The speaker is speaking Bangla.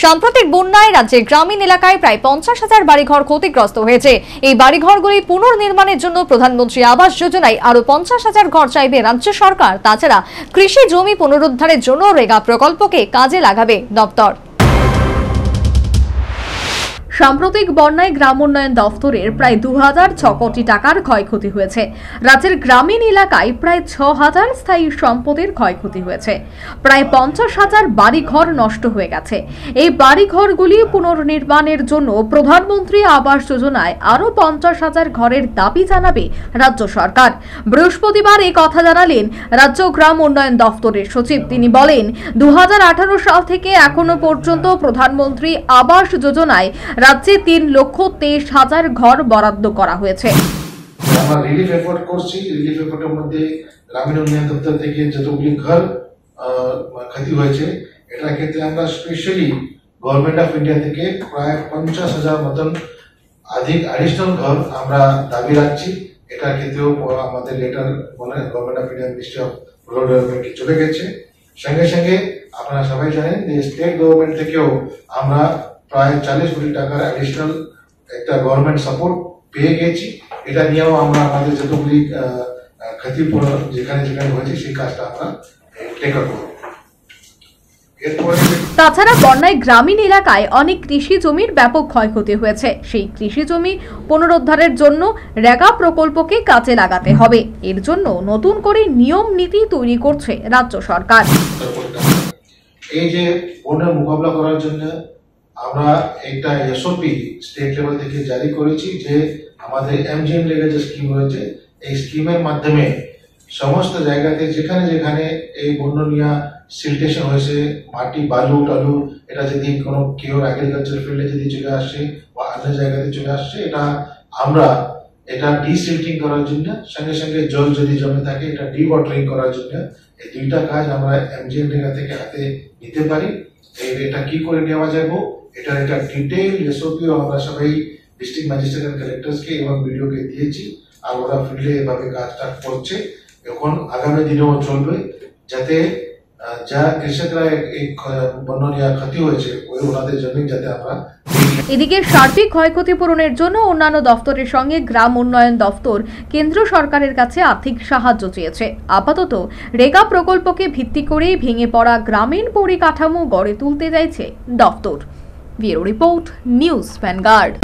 সাম্প্রতিক বন্যায় রাজ্যের গ্রামীণ এলাকায় প্রায় 50,000 বাড়িঘর ক্ষতিগ্রস্ত হয়েছে। এই বাড়িঘরগুলি পুনর্নির্মাণের জন্য প্রধানমন্ত্রী আবাস যোজনায় আরো 50,000 ঘর চাইবে রাজ্য সরকার। তাছাড়া কৃষি জমি পুনরুদ্ধারের জন্য রেগা প্রকল্পকে কাজে লাগাবে দপ্তর। সাম্প্রতিক বন্যায় গ্রাম উন্নয়ন দফতরের প্রায় 2006 কোটি টাকার ক্ষয়ক্ষতি হয়েছে। রাজ্যের গ্রামীণ এলাকায় প্রায় 6,000 স্থায়ী সম্পদের ক্ষয়ক্ষতি হয়েছে। প্রায় 50,000 বাড়িঘর নষ্ট হয়ে গেছে। এই বাড়িঘরগুলি পুনর্নির্মাণের জন্য প্রধানমন্ত্রী আবাস যোজনায় আরো 50,000 ঘরের দাবি জানাবে রাজ্য সরকার। বৃহস্পতিবার এই কথা জানালেন রাজ্য গ্রাম উন্নয়ন দফতরের সচিব। তিনি বলেন, 2018 সাল থেকে এখনো পর্যন্ত প্রধানমন্ত্রী আবাস যোজনায় রাজ্যে 3,23,000 ঘর বরাদ্দ করা হয়েছে। আমরা রিলিফ এফোর্ট করছি। রিলিফ এফোর্টের মধ্যে গ্রামীণ উন্নয়ন দপ্তর থেকে যতগুলি ঘর ক্ষতি হয়েছে, এটার ক্ষেত্রে আমরা স্পেশালি গভর্নমেন্ট অফ ইন্ডিয়া থেকে প্রায় 50,000 মতন অ্যাডিশনাল ঘর আমরা দাবি রাখছি। এটার ক্ষেত্রেও আমাদের letter government of India ministry of rural ডেভেলপমেন্টকে চলে গেছে। সঙ্গে সঙ্গে আপনারা সবাই জানেন যে স্টেট গভর্নমেন্ট থেকেও আমরা প্রায় 40 কোটি টাকার অ্যাডিশনাল একটা গভর্নমেন্ট সাপোর্ট পেয়ে গেছি। এটা নিয়েও আমরা আমাদের যতগুলি ক্ষতিপূরণ যেখানে যেখানে হয়েছে সেই কাজটা আমরা টেকআপ করব। তাছাড়া বন্যায় গ্রামীণ এলাকায় অনেক কৃষি জমির ব্যাপক ক্ষয়ক্ষতি হয়েছে। সেই কৃষি জমি পুনরুদ্ধারের জন্য রেগা প্রকল্পকে কাজে লাগাতে হবে। এর জন্য নতুন করে নিয়ম নীতি তৈরি করছে রাজ্য সরকার। এই যে বন্যার মোকাবিলা করার জন্য আমরা একটা এসওপি স্টেট লেভেল থেকে জারি করেছি, যে আমাদের এমজিএম লেভেল যে স্কিম রয়েছে, এই স্কিমের মাধ্যমে সমস্ত জায়গাতে যেখানে যেখানে এই বন্যা সিলটেশন হয়েছে, মাটি বালু টালু, এটা যদি কোনো কেউ এগ্রিকালচার ফিল্ডে যদি চলে আসছে বা অন্য জায়গাতে চলে আসছে, আমরা এটা ডিসিল্টিং করার জন্য, সঙ্গে সঙ্গে জল যদি জমে থাকে এটা ডিওয়াটারিং করার জন্য এই দুইটা কাজ আমরা এমজিএম লেভেল থেকে হাতে নিতে পারি। এটা কি করে নেওয়া যাবে, এটা একটা ডিটেইল এসওপিও আমরা সবাই ডিস্ট্রিক্ট ম্যাজিস্ট্রেট এন্ড কালেক্টরসকে এবং বিডিওকে দিয়েছি, আর ওরা ফিল্ডে এভাবে কাজটা করছে। এখন আগামী দিনেও চলবে, যাতে যা কৃষকরা এই বন্যা ক্ষতি হয়েছে ওনাদের জমি যাতে আমরা। এদিকে সার্বিক ক্ষয়ক্ষতি পূরণের জন্য অন্যান্য দফতরের সঙ্গে গ্রাম উন্নয়ন দফতর কেন্দ্র সরকারের কাছে আর্থিক সাহায্য চেয়েছে। আপাতত রেগা প্রকল্পকে ভিত্তি করেই ভেঙে পড়া গ্রামীণ পরিকাঠামো গড়ে তুলতে চাইছে দফতর। Bureau report, news vanguard.